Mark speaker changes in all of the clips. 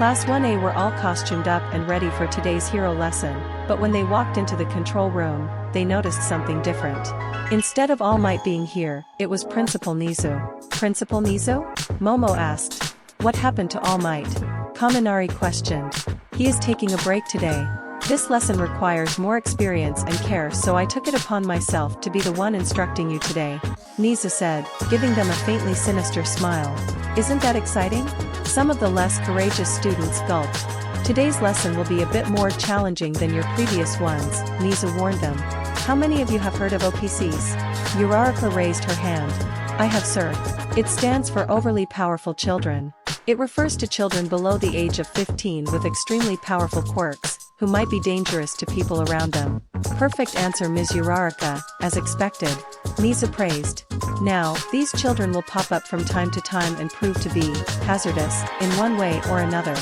Speaker 1: Class 1A were all costumed up and ready for today's hero lesson, but when they walked into the control room, they noticed something different. Instead of All Might being here, it was Principal Nizu. Principal Nizu? Momo asked. What happened to All Might? Kaminari questioned. He is taking a break today. This lesson requires more experience and care, so I took it upon myself to be the one instructing you today, Nizu said, giving them a faintly sinister smile. Isn't that exciting? Some of the less courageous students gulped. Today's lesson will be a bit more challenging than your previous ones, Nizu warned them. How many of you have heard of OPCs? Uraraka raised her hand. I have, sir. It stands for Overly Powerful Children. It refers to children below the age of 15 with extremely powerful quirks, who might be dangerous to people around them. Perfect answer, Ms. Uraraka, as expected. Nizu praised. Now, these children will pop up from time to time and prove to be hazardous, in one way or another.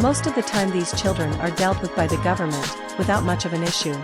Speaker 1: Most of the time these children are dealt with by the government, without much of an issue.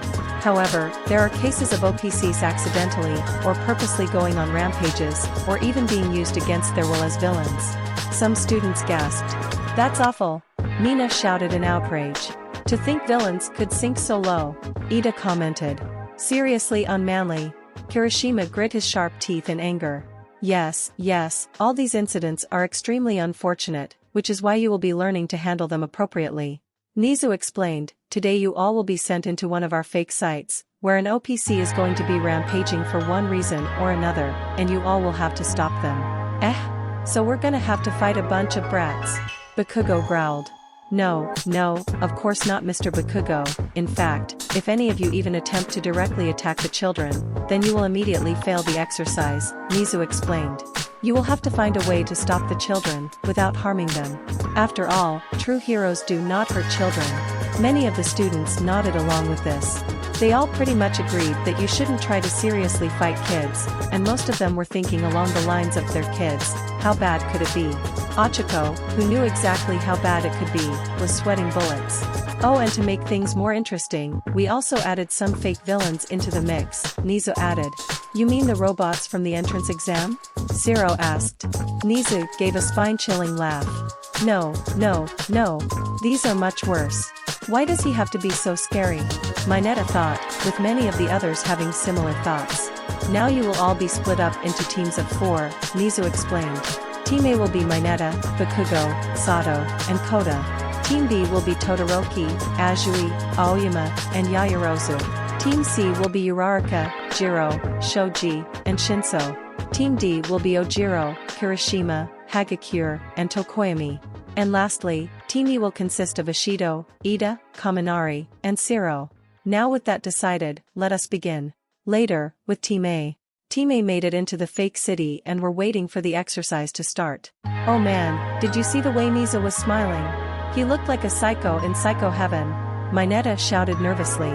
Speaker 1: However, there are cases of OPCs accidentally, or purposely going on rampages, or even being used against their will as villains. Some students gasped. That's awful. Mina shouted in outrage. To think villains could sink so low, Ida commented. Seriously unmanly. Kirishima grit his sharp teeth in anger. Yes, all these incidents are extremely unfortunate, which is why you will be learning to handle them appropriately. Nizu explained, today you all will be sent into one of our fake sites, where an OPC is going to be rampaging for one reason or another, and you all will have to stop them. So we're gonna have to fight a bunch of brats. Bakugo growled. No, of course not, Mr. Bakugo. In fact, if any of you even attempt to directly attack the children, then you will immediately fail the exercise, Nizu explained. You will have to find a way to stop the children, without harming them. After all, true heroes do not hurt children. Many of the students nodded along with this. They all pretty much agreed that you shouldn't try to seriously fight kids, and most of them were thinking along the lines of their kids. How bad could it be? Achiko, who knew exactly how bad it could be, was sweating bullets. Oh, and to make things more interesting, we also added some fake villains into the mix, Nizu added. You mean the robots from the entrance exam? Zero asked. Nizu gave a spine-chilling laugh. No. These are much worse. Why does he have to be so scary? Mineta thought, with many of the others having similar thoughts. Now you will all be split up into teams of 4, Nizu explained. Team A will be Mineta, Bakugo, Sato, and Koda. Team B will be Todoroki, Azui, Aoyama, and Yaoyorozu. Team C will be Uraraka, Jiro, Shoji, and Shinso. Team D will be Ojiro, Kirishima, Hagakure, and Tokoyami. And lastly, Team E will consist of Ishido, Ida, Kaminari, and Siro. Now with that decided, let us begin. Later, with Team A. Team A made it into the fake city and were waiting for the exercise to start. Oh man, did you see the way Nizu was smiling? He looked like a psycho in Psycho Heaven. Mineta shouted nervously.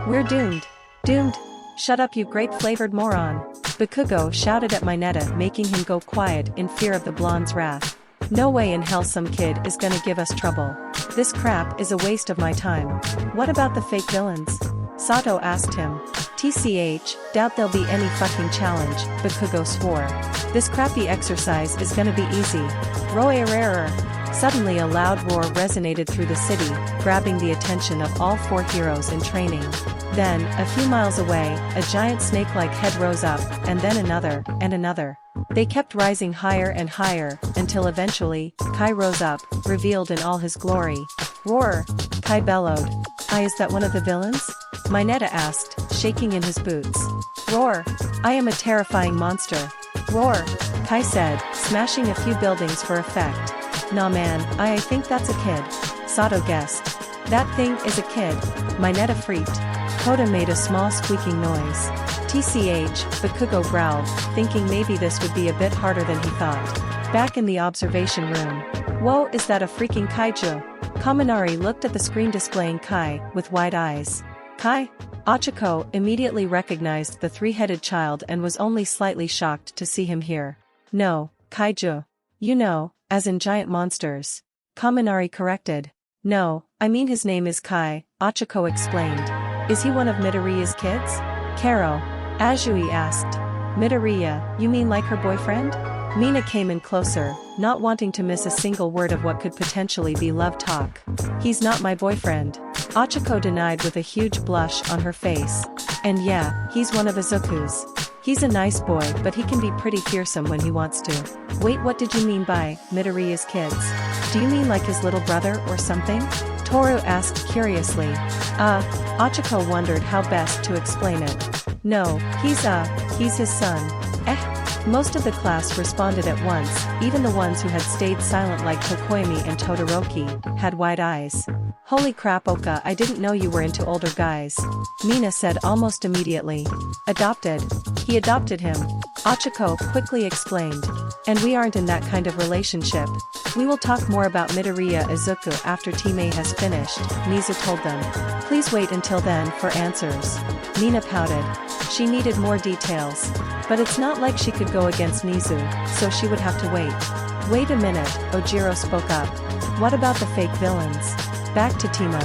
Speaker 1: We're doomed. Doomed? Shut up, you grape-flavored moron. Bakugo shouted at Mineta, making him go quiet in fear of the blonde's wrath. No way in hell some kid is gonna give us trouble. This crap is a waste of my time. What about the fake villains? Sato asked him. TCH, doubt there'll be any fucking challenge, Bakugo swore. This crappy exercise is gonna be easy. Roerarer. Suddenly a loud roar resonated through the city, grabbing the attention of all 4 heroes in training. Then, a few miles away, a giant snake-like head rose up, and then another, and another. They kept rising higher and higher, until eventually, Kai rose up, revealed in all his glory. Roar! Kai bellowed. Is that one of the villains? Mineta asked, shaking in his boots. Roar! I am a terrifying monster. Roar! Kai said, smashing a few buildings for effect. Nah man, I think that's a kid. Sato guessed. That thing is a kid. Mineta freaked. Koda made a small squeaking noise. TCH, Bakugo growled, thinking maybe this would be a bit harder than he thought. Back in the observation room. Whoa, is that a freaking kaiju? Kaminari looked at the screen displaying Kai, with wide eyes. Kai? Achiko immediately recognized the 3-headed child and was only slightly shocked to see him here. No, kaiju. You know, as in giant monsters. Kaminari corrected. No, I mean his name is Kai, Achiko explained. Is he one of Midoriya's kids? Karo. Azui asked. Midoriya, you mean like her boyfriend? Mina came in closer, not wanting to miss a single word of what could potentially be love talk. He's not my boyfriend. Ochako denied with a huge blush on her face. And yeah, he's one of Izuku's. He's a nice boy, but he can be pretty fearsome when he wants to. Wait, what did you mean by Midoriya's kids? Do you mean like his little brother or something? Toru asked curiously. Ochako wondered how best to explain it. No, he's his son. Most of the class responded at once, even the ones who had stayed silent like Tokoyami and Todoroki, had wide eyes. Holy crap Oka, I didn't know you were into older guys. Mina said almost immediately. Adopted. He adopted him. Ochako quickly explained. And we aren't in that kind of relationship. We will talk more about Midoriya Izuku after Time has finished, Nizu told them. Please wait until then for answers. Mina pouted. She needed more details. But it's not like she could go against Nizu, so she would have to wait. Wait a minute, Ojiro spoke up. What about the fake villains? Back to Tima.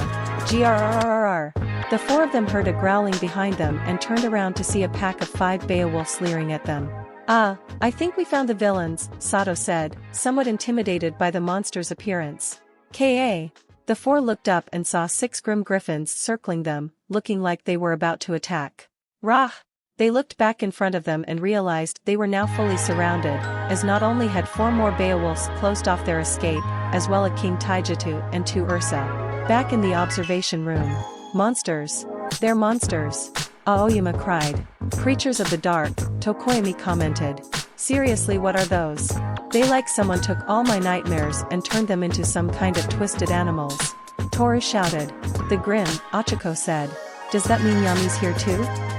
Speaker 1: Grrrr. The four of them heard a growling behind them and turned around to see a pack of 5 Beowulfs leering at them. I think we found the villains, Sato said, somewhat intimidated by the monster's appearance. Ka. The four looked up and saw 6 grim griffins circling them, looking like they were about to attack. Rah! They looked back in front of them and realized they were now fully surrounded, as not only had 4 more Beowulfs closed off their escape, as well as King Taijitu and 2 Ursa. Back in the observation room. Monsters. They're monsters. Aoyama cried. Creatures of the dark, Tokoyami commented. Seriously, what are those? They like someone took all my nightmares and turned them into some kind of twisted animals. Toru shouted. The Grim, Ochako said. Does that mean Yami's here too?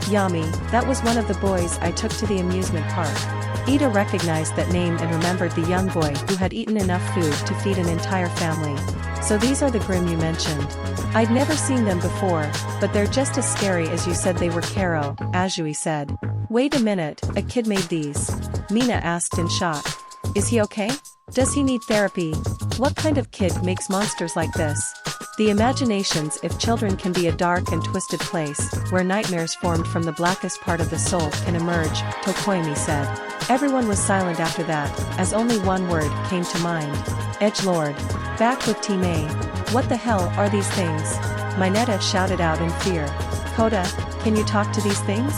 Speaker 1: Yami, that was one of the boys I took to the amusement park. Ida recognized that name and remembered the young boy who had eaten enough food to feed an entire family. So these are the Grim you mentioned. I'd never seen them before, but they're just as scary as you said they were, Karo, Azui said. Wait a minute, a kid made these. Mina asked in shock. Is he okay? Does he need therapy? What kind of kid makes monsters like this? The imaginations if children can be a dark and twisted place, where nightmares formed from the blackest part of the soul can emerge, Tokoyami said. Everyone was silent after that, as only one word came to mind. Edgelord. Back with Team A. What the hell are these things? Mineta shouted out in fear. Koda, can you talk to these things?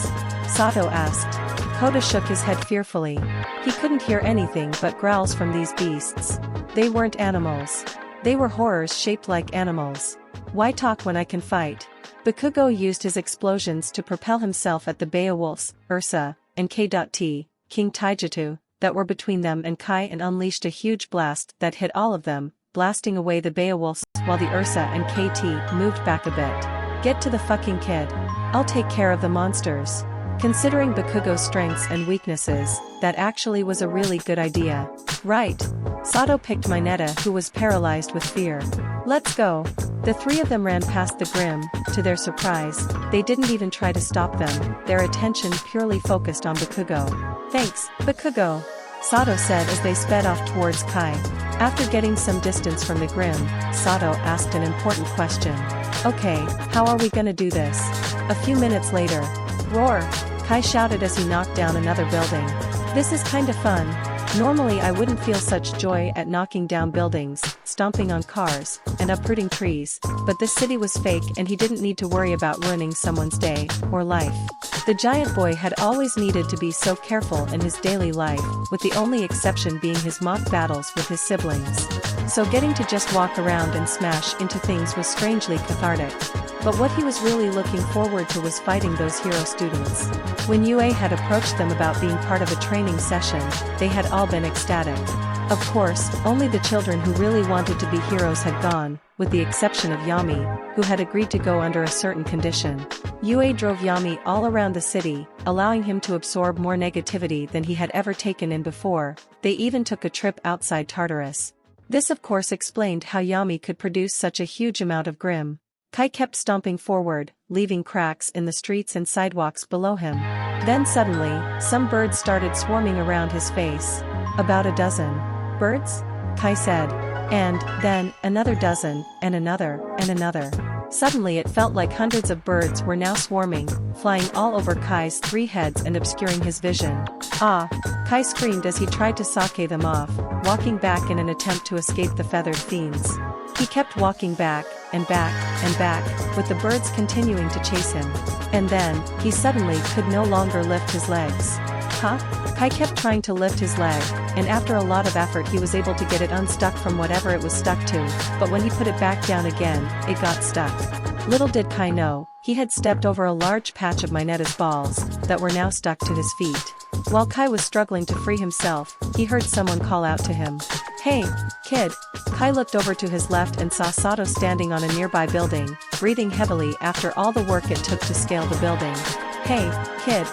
Speaker 1: Sato asked. Koda shook his head fearfully. He couldn't hear anything but growls from these beasts. They weren't animals. They were horrors shaped like animals. Why talk when I can fight? Bakugo used his explosions to propel himself at the Beowulfs, Ursa, and K.T, King Taijitu, that were between them and Kai and unleashed a huge blast that hit all of them, blasting away the Beowulfs while the Ursa and KT moved back a bit. Get to the fucking kid. I'll take care of the monsters. Considering Bakugo's strengths and weaknesses, that actually was a really good idea. Right. Sato picked Mineta, who was paralyzed with fear. Let's go. The 3 of them ran past the Grim. To their surprise, they didn't even try to stop them, their attention purely focused on Bakugo. Thanks, Bakugo, Sato said as they sped off towards Kai. After getting some distance from the Grim, Sato asked an important question. Okay, how are we gonna do this? A few minutes later. Roar! Kai shouted as he knocked down another building. This is kinda fun. Normally I wouldn't feel such joy at knocking down buildings, stomping on cars, and uprooting trees, but this city was fake and he didn't need to worry about ruining someone's day, or life. The giant boy had always needed to be so careful in his daily life, with the only exception being his mock battles with his siblings. So getting to just walk around and smash into things was strangely cathartic. But what he was really looking forward to was fighting those hero students. When UA had approached them about being part of a training session, they had all been ecstatic. Of course, only the children who really wanted to be heroes had gone, with the exception of Yami, who had agreed to go under a certain condition. UA drove Yami all around the city, allowing him to absorb more negativity than he had ever taken in before. They even took a trip outside Tartarus. This of course explained how Yami could produce such a huge amount of Grim. Kai kept stomping forward, leaving cracks in the streets and sidewalks below him. Then suddenly, some birds started swarming around his face. About a dozen. Birds? Kai said. And then, another dozen, and another, and another. Suddenly it felt like hundreds of birds were now swarming, flying all over Kai's 3 heads and obscuring his vision. Ah! Kai screamed as he tried to sake them off, walking back in an attempt to escape the feathered fiends. He kept walking back, and back, and back, with the birds continuing to chase him. And then, he suddenly could no longer lift his legs. Huh? Kai kept trying to lift his leg, and after a lot of effort he was able to get it unstuck from whatever it was stuck to, but when he put it back down again, it got stuck. Little did Kai know, he had stepped over a large patch of Minetta's balls, that were now stuck to his feet. While Kai was struggling to free himself, he heard someone call out to him. Hey, kid! Kai looked over to his left and saw Sato standing on a nearby building, breathing heavily after all the work it took to scale the building. Hey, kid!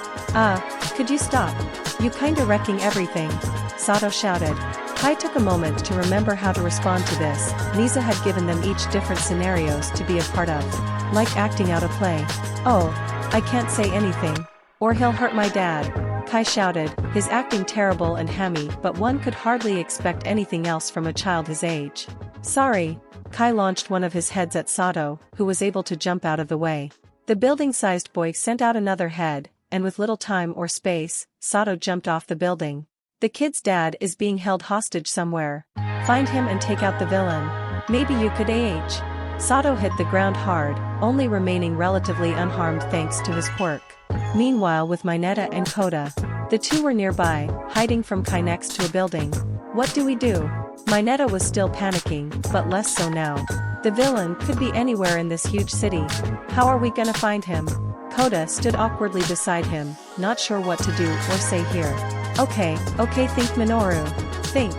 Speaker 1: Could you stop? You kinda wrecking everything, Sato shouted. Kai took a moment to remember how to respond to this. Nisa had given them each different scenarios to be a part of. Like acting out a play. Oh, I can't say anything. Or he'll hurt my dad, Kai shouted, his acting terrible and hammy, but one could hardly expect anything else from a child his age. Sorry. Kai launched one of his heads at Sato, who was able to jump out of the way. The building-sized boy sent out another head, and with little time or space, Sato jumped off the building. The kid's dad is being held hostage somewhere. Find him and take out the villain. Maybe you could Sato hit the ground hard, only remaining relatively unharmed thanks to his quirk. Meanwhile with Mineta and Koda, the two were nearby, hiding from Kai next to a building. What do we do? Mineta was still panicking, but less so now. The villain could be anywhere in this huge city. How are we gonna find him? Koda stood awkwardly beside him, not sure what to do or say here. Okay, think Minoru. Think.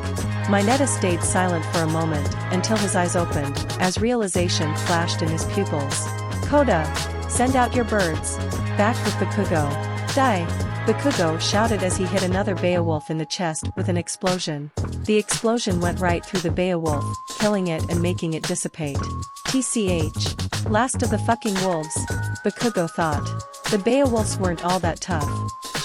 Speaker 1: Mineta stayed silent for a moment, until his eyes opened, as realization flashed in his pupils. Koda! Send out your birds. Back with Bakugo. Die! Bakugo shouted as he hit another Beowulf in the chest with an explosion. The explosion went right through the Beowulf, killing it and making it dissipate. TCH. Last of the fucking wolves, Bakugo thought. The Beowulfs weren't all that tough.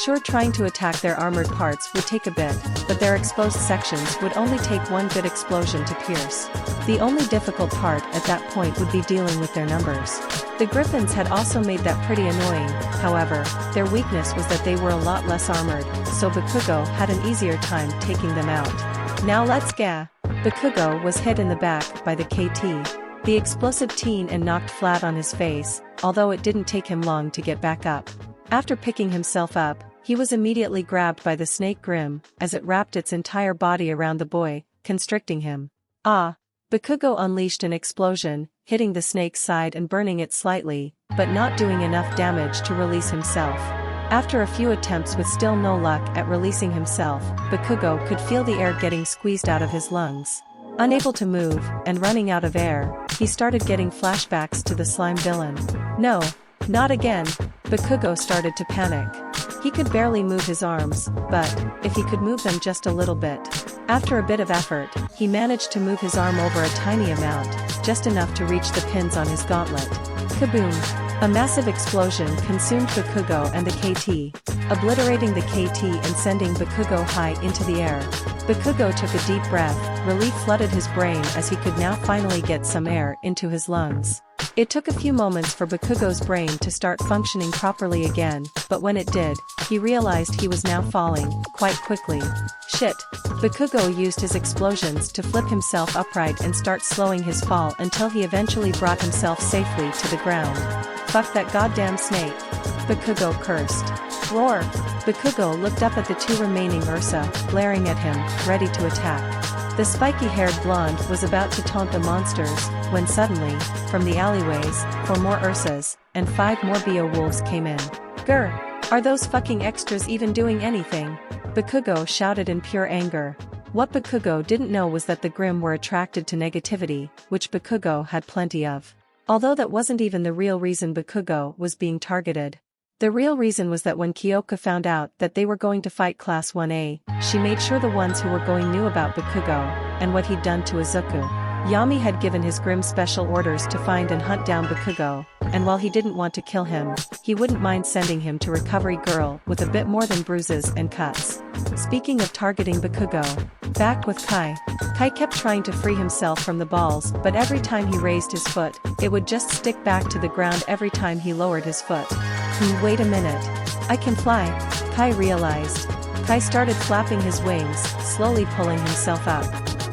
Speaker 1: Sure, trying to attack their armored parts would take a bit, but their exposed sections would only take one good explosion to pierce. The only difficult part at that point would be dealing with their numbers. The Griffins had also made that pretty annoying, however, their weakness was that they were a lot less armored, so Bakugo had an easier time taking them out. Now let's ga! Bakugo was hit in the back by the KT. The explosive teen and knocked flat on his face, although it didn't take him long to get back up. After picking himself up, he was immediately grabbed by the snake Grim, as it wrapped its entire body around the boy, constricting him. Bakugo unleashed an explosion, hitting the snake's side and burning it slightly, but not doing enough damage to release himself. After a few attempts with still no luck at releasing himself, Bakugo could feel the air getting squeezed out of his lungs. Unable to move, and running out of air, he started getting flashbacks to the slime villain. No, not again. Bakugo started to panic. He could barely move his arms, but, if he could move them just a little bit. After a bit of effort, he managed to move his arm over a tiny amount, just enough to reach the pins on his gauntlet. Kaboom! A massive explosion consumed Bakugo and the KT, obliterating the KT and sending Bakugo high into the air. Bakugo took a deep breath, relief flooded his brain as he could now finally get some air into his lungs. It took a few moments for Bakugo's brain to start functioning properly again, but when it did, he realized he was now falling, quite quickly. Shit! Bakugo used his explosions to flip himself upright and start slowing his fall until he eventually brought himself safely to the ground. Fuck that goddamn snake! Bakugo cursed. Roar! Bakugo looked up at the two remaining Ursa, glaring at him, ready to attack. The spiky-haired blonde was about to taunt the monsters, when suddenly, from the alleyways, 4 more Ursas, and 5 more Beowulfs came in. Grr! Are those fucking extras even doing anything? Bakugo shouted in pure anger. What Bakugo didn't know was that the Grimm were attracted to negativity, which Bakugo had plenty of. Although that wasn't even the real reason Bakugo was being targeted. The real reason was that when Kyoka found out that they were going to fight Class 1A, she made sure the ones who were going knew about Bakugo, and what he'd done to Izuku. Yami had given his Grimm special orders to find and hunt down Bakugo, and while he didn't want to kill him, he wouldn't mind sending him to Recovery Girl with a bit more than bruises and cuts. Speaking of targeting Bakugo, back with Kai. Kai kept trying to free himself from the balls, but every time he raised his foot, it would just stick back to the ground every time he lowered his foot. Wait a minute. I can fly, Kai realized. Kai started flapping his wings, slowly pulling himself up.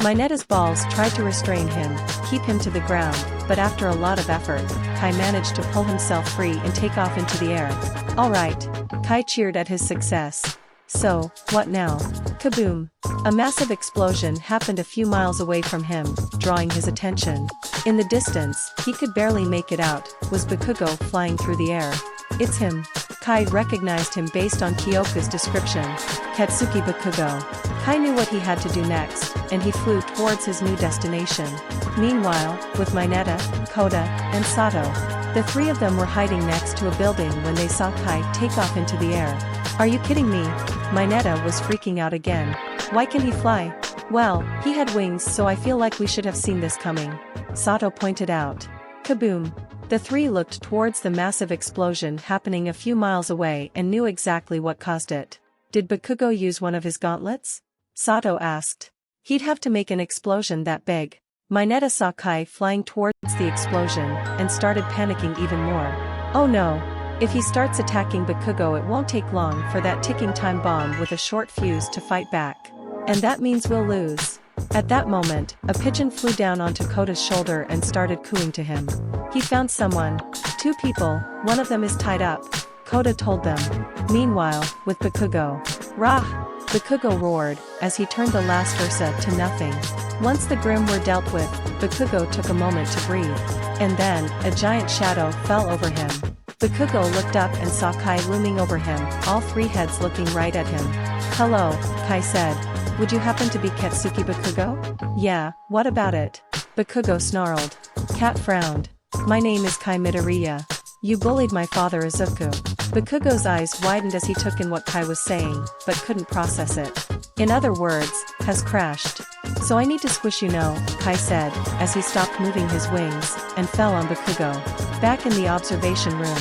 Speaker 1: Mineta's balls tried to restrain him, keep him to the ground, but after a lot of effort, Kai managed to pull himself free and take off into the air. Alright. Kai cheered at his success. So, what now? Kaboom! A massive explosion happened a few miles away from him, drawing his attention. In the distance, he could barely make it out, was Bakugo flying through the air. It's him. Kai recognized him based on Kyoko's description. Katsuki Bakugo. Kai knew what he had to do next, and he flew towards his new destination. Meanwhile, with Mineta, Koda, and Sato, the three of them were hiding next to a building when they saw Kai take off into the air. Are you kidding me? Mineta was freaking out again. Why can he fly? Well, he had wings, so I feel like we should have seen this coming. Sato pointed out. Kaboom! The three looked towards the massive explosion happening a few miles away and knew exactly what caused it. Did Bakugo use one of his gauntlets? Sato asked. He'd have to make an explosion that big. Mineta saw Kai flying towards the explosion and started panicking even more. Oh no! If he starts attacking Bakugo, it won't take long for that ticking time bomb with a short fuse to fight back. And that means we'll lose. At that moment, a pigeon flew down onto Koda's shoulder and started cooing to him. He found someone. 2 people, one of them is tied up. Koda told them. Meanwhile, with Bakugo. Rah! Bakugo roared, as he turned the last Ursa to nothing. Once the Grimm were dealt with, Bakugo took a moment to breathe. And then, a giant shadow fell over him. Bakugo looked up and saw Kai looming over him, all 3 heads looking right at him. Hello, Kai said. Would you happen to be Katsuki Bakugo? Yeah, what about it? Bakugo snarled. Cat frowned. My name is Kai Midoriya. You bullied my father Izuku. Bakugo's eyes widened as he took in what Kai was saying, but couldn't process it. In other words, has crashed. So I need to squish you know, Kai said, as he stopped moving his wings, and fell on Bakugo. Back in the observation room.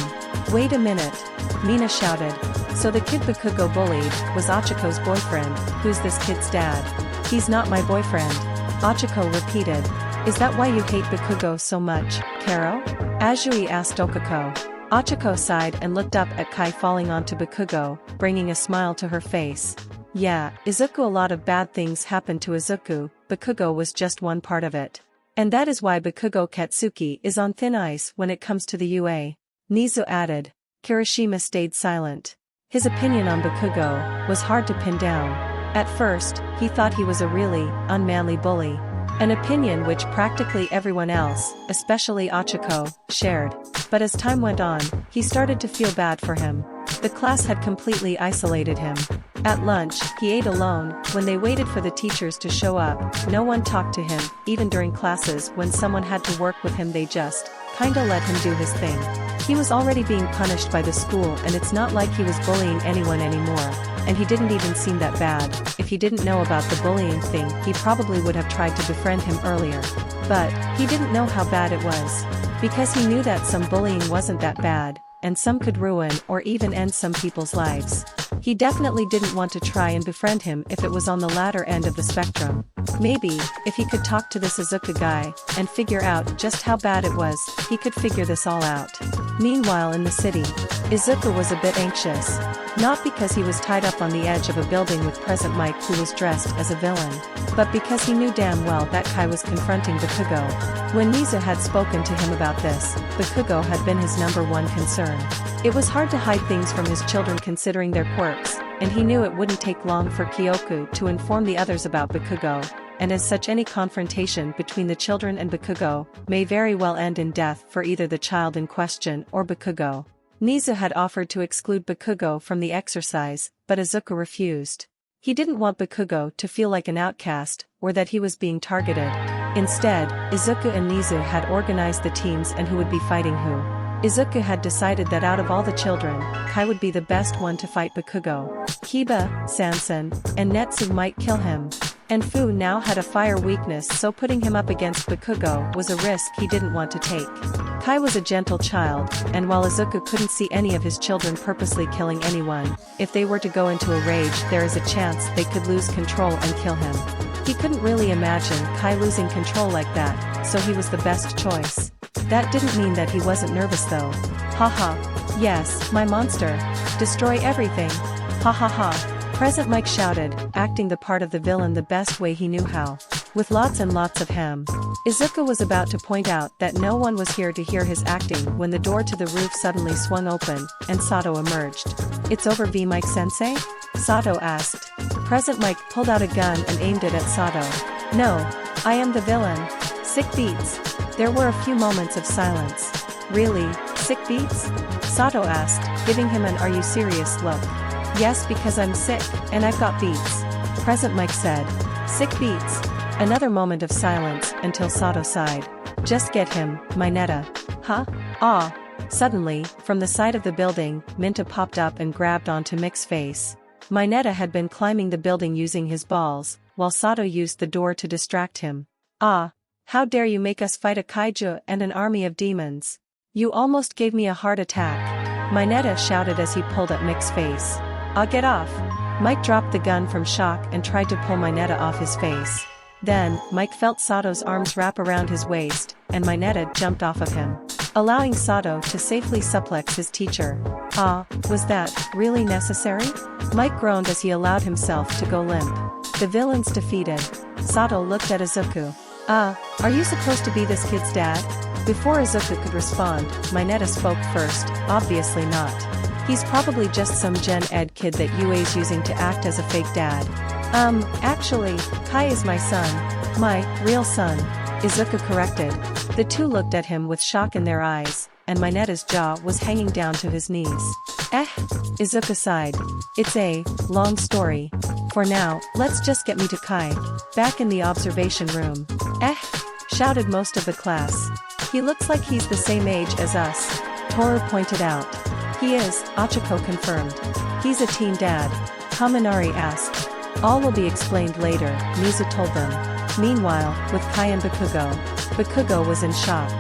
Speaker 1: Wait a minute. Mina shouted. So the kid Bakugo bullied was Ochiko's boyfriend. Who's this kid's dad? He's not my boyfriend. Ochiko repeated. Is that why you hate Bakugo so much, Karo? Azui asked Okako. Ochiko sighed and looked up at Kai falling onto Bakugo, bringing a smile to her face. Yeah, Izuku, a lot of bad things happened to Izuku, Bakugo was just one part of it. And that is why Bakugo Katsuki is on thin ice when it comes to the UA. Nizu added. Kirishima stayed silent. His opinion on Bakugo was hard to pin down. At first, he thought he was a really unmanly bully. An opinion which practically everyone else, especially Ochiko, shared. But as time went on, he started to feel bad for him. The class had completely isolated him. At lunch, he ate alone. When they waited for the teachers to show up, no one talked to him. Even during classes when someone had to work with him, they just kinda let him do his thing. He was already being punished by the school, and it's not like he was bullying anyone anymore. And he didn't even seem that bad. If he didn't know about the bullying thing, he probably would have tried to befriend him earlier. But he didn't know how bad it was. Because he knew that some bullying wasn't that bad, and some could ruin or even end some people's lives. He definitely didn't want to try and befriend him if it was on the latter end of the spectrum. Maybe, if he could talk to this Izuku guy, and figure out just how bad it was, he could figure this all out. Meanwhile in the city, Izuku was a bit anxious. Not because he was tied up on the edge of a building with Present Mike who was dressed as a villain, but because he knew damn well that Kai was confronting Bakugo. When Nizu had spoken to him about this, Bakugo had been his #1 concern. It was hard to hide things from his children considering their quirks, and he knew it wouldn't take long for Kyoku to inform the others about Bakugo, and as such any confrontation between the children and Bakugo may very well end in death for either the child in question or Bakugo. Nizu had offered to exclude Bakugo from the exercise, but Izuku refused. He didn't want Bakugo to feel like an outcast, or that he was being targeted. Instead, Izuku and Nizu had organized the teams and who would be fighting who. Izuku had decided that out of all the children, Kai would be the best one to fight Bakugo. Kiba, Sansan, and Netsu might kill him. And Fu now had a fire weakness, so putting him up against Bakugo was a risk he didn't want to take. Kai was a gentle child, and while Izuku couldn't see any of his children purposely killing anyone, if they were to go into a rage there is a chance they could lose control and kill him. He couldn't really imagine Kai losing control like that, so he was the best choice. That didn't mean that he wasn't nervous though. Haha. Yes, my monster. Destroy everything. Ha ha ha. Present Mike shouted, acting the part of the villain the best way he knew how. With lots and lots of ham. Izuku was about to point out that no one was here to hear his acting when the door to the roof suddenly swung open, and Sato emerged. It's over V Mike sensei? Sato asked. Present Mike pulled out a gun and aimed it at Sato. No, I am the villain. Sick beats. There were a few moments of silence. Really, sick beats? Sato asked, giving him an "Are you serious" look. Yes, because I'm sick, and I've got beats. Present Mike said. Sick beats. Another moment of silence, until Sato sighed. Just get him, Mineta. Huh? Ah. Suddenly, from the side of the building, Minta popped up and grabbed onto Mick's face. Mineta had been climbing the building using his balls, while Sato used the door to distract him. Ah. How dare you make us fight a kaiju and an army of demons? You almost gave me a heart attack. Mineta shouted as he pulled at Mick's face. Ah, get off. Mike dropped the gun from shock and tried to pull Mineta off his face. Then, Mike felt Sato's arms wrap around his waist, and Mineta jumped off of him, allowing Sato to safely suplex his teacher. Ah, was that really necessary? Mike groaned as he allowed himself to go limp. The villains defeated. Sato looked at Izuku. Are you supposed to be this kid's dad? Before Izuku could respond, Mineta spoke first, obviously not. He's probably just some gen ed kid that UA's using to act as a fake dad. Actually, Kai is my son. My real son, Izuku corrected. The two looked at him with shock in their eyes, and Mineta's jaw was hanging down to his knees. Izuku sighed. It's a long story. For now, let's just get me to Kai. Back in the observation room. Shouted most of the class. He looks like he's the same age as us, Toru pointed out. He is, Achiko confirmed. He's a teen dad, Kaminari asked. All will be explained later, Mizu told them. Meanwhile, with Kai and Bakugo was in shock.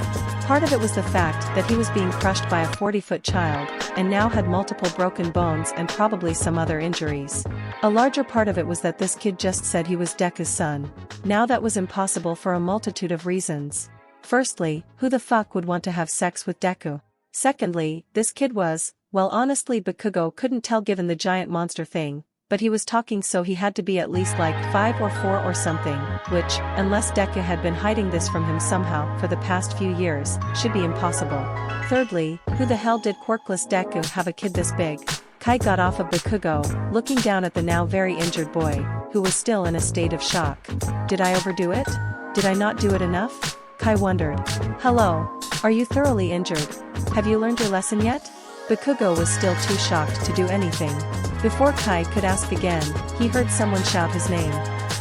Speaker 1: Part of it was the fact that he was being crushed by a 40-foot child, and now had multiple broken bones and probably some other injuries. A larger part of it was that this kid just said he was Deku's son. Now that was impossible for a multitude of reasons. Firstly, who the fuck would want to have sex with Deku? Secondly, this kid was, well honestly Bakugo couldn't tell given the giant monster thing, but he was talking so he had to be at least like 5 or 4 or something, which, unless Deku had been hiding this from him somehow for the past few years, should be impossible. Thirdly, who the hell did quirkless Deku have a kid this big? Kai got off of Bakugo, looking down at the now very injured boy, who was still in a state of shock. Did I overdo it? Did I not do it enough? Kai wondered. Hello. Are you thoroughly injured? Have you learned your lesson yet? Bakugo was still too shocked to do anything. Before Kai could ask again, he heard someone shout his name.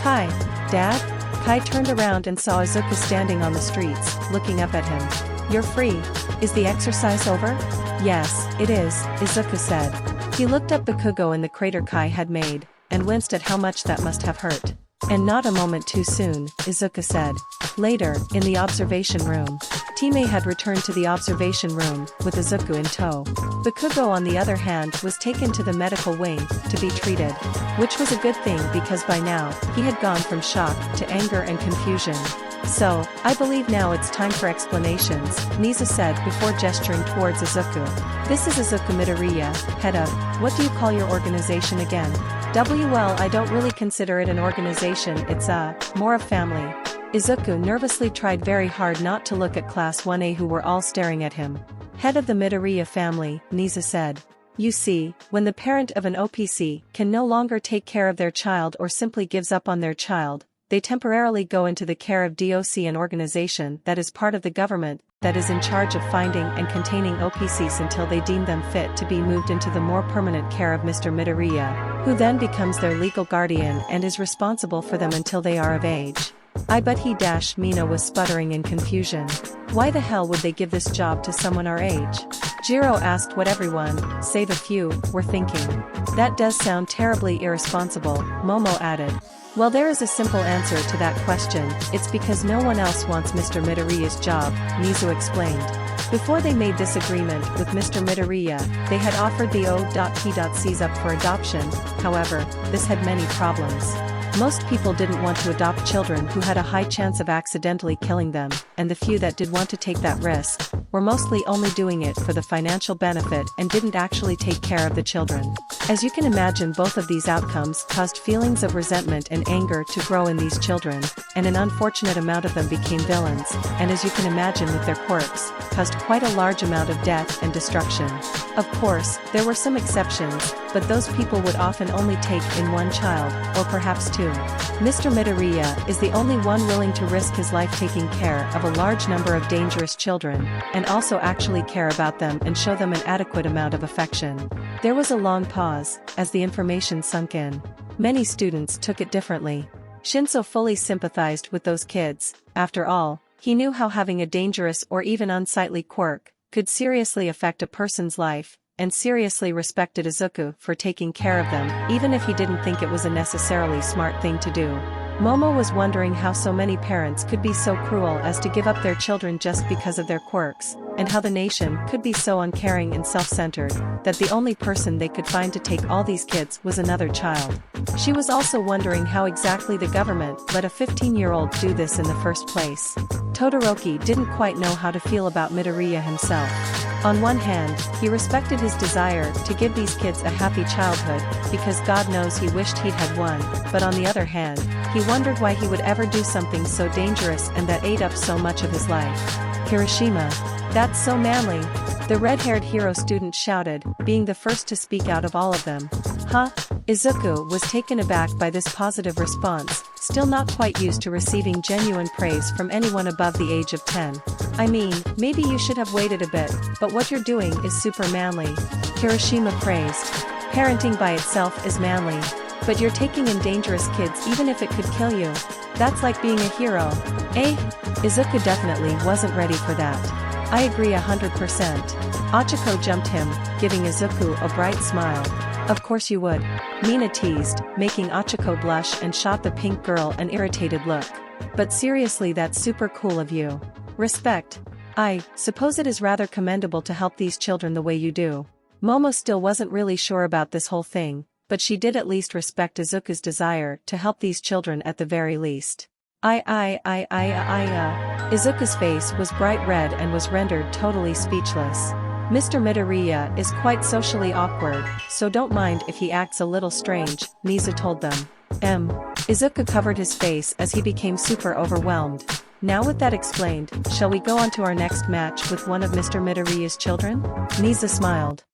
Speaker 1: Kai, Dad? Kai turned around and saw Izuku standing on the streets, looking up at him. You're free. Is the exercise over? Yes, it is, Izuku said. He looked up Bakugo in the crater Kai had made, and winced at how much that must have hurt. And not a moment too soon, Izuku said. Later, in the observation room. Time had returned to the observation room, with Izuku in tow. Bakugo on the other hand was taken to the medical wing, to be treated. Which was a good thing because by now, he had gone from shock to anger and confusion. So, I believe now it's time for explanations, Mizu said before gesturing towards Izuku. This is Izuku Midoriya, head of, what do you call your organization again? Well, I don't really consider it an organization, it's more a family. Izuku nervously tried very hard not to look at Class 1A who were all staring at him. Head of the Midoriya family, Mizu said. You see, when the parent of an OPC can no longer take care of their child or simply gives up on their child, they temporarily go into the care of DOC, an organization that is part of the government, that is in charge of finding and containing OPCs until they deem them fit to be moved into the more permanent care of Mr. Midoriya, who then becomes their legal guardian and is responsible for them until they are of age. I bet he dash Mina was sputtering in confusion. Why the hell would they give this job to someone our age? Jiro asked what everyone, save a few, were thinking. That does sound terribly irresponsible, Momo added. Well, there is a simple answer to that question, it's because no one else wants Mr. Midoriya's job, Mizu explained. Before they made this agreement with Mr. Midoriya, they had offered the O.P.Cs up for adoption, however, this had many problems. Most people didn't want to adopt children who had a high chance of accidentally killing them, and the few that did want to take that risk were mostly only doing it for the financial benefit and didn't actually take care of the children. As you can imagine, both of these outcomes caused feelings of resentment and anger to grow in these children, and an unfortunate amount of them became villains, and as you can imagine with their quirks, caused quite a large amount of death and destruction. Of course, there were some exceptions, but those people would often only take in one child, or perhaps two. Mr. Midoriya is the only one willing to risk his life taking care of a large number of dangerous children, and also actually care about them and show them an adequate amount of affection. There was a long pause, as the information sunk in. Many students took it differently. Shinso fully sympathized with those kids. After all, he knew how having a dangerous or even unsightly quirk could seriously affect a person's life, and seriously respected Izuku for taking care of them, even if he didn't think it was a necessarily smart thing to do. Momo was wondering how so many parents could be so cruel as to give up their children just because of their quirks, and how the nation could be so uncaring and self-centered, that the only person they could find to take all these kids was another child. She was also wondering how exactly the government let a 15-year-old do this in the first place. Todoroki didn't quite know how to feel about Midoriya himself. On one hand, he respected his desire to give these kids a happy childhood, because God knows he wished he'd had one, but on the other hand, he wondered why he would ever do something so dangerous and that ate up so much of his life. Hiroshima. That's so manly, the red-haired hero student shouted, being the first to speak out of all of them. Huh? Izuku was taken aback by this positive response, still not quite used to receiving genuine praise from anyone above the age of 10. I mean, maybe you should have waited a bit, but what you're doing is super manly. Hiroshima praised. Parenting by itself is manly. But you're taking in dangerous kids even if it could kill you. That's like being a hero. Eh? Izuku definitely wasn't ready for that. I agree 100%. Ochako jumped him, giving Izuku a bright smile. Of course you would. Mina teased, making Ochako blush and shot the pink girl an irritated look. But seriously, that's super cool of you. Respect. I suppose it is rather commendable to help these children the way you do. Momo still wasn't really sure about this whole thing, but she did at least respect Izuku's desire to help these children at the very least. Izuku's face was bright red and was rendered totally speechless. Mr. Midoriya is quite socially awkward, so don't mind if he acts a little strange, Niza told them. Izuku covered his face as he became super overwhelmed. Now with that explained, shall we go on to our next match with one of Mr. Midoriya's children? Niza smiled.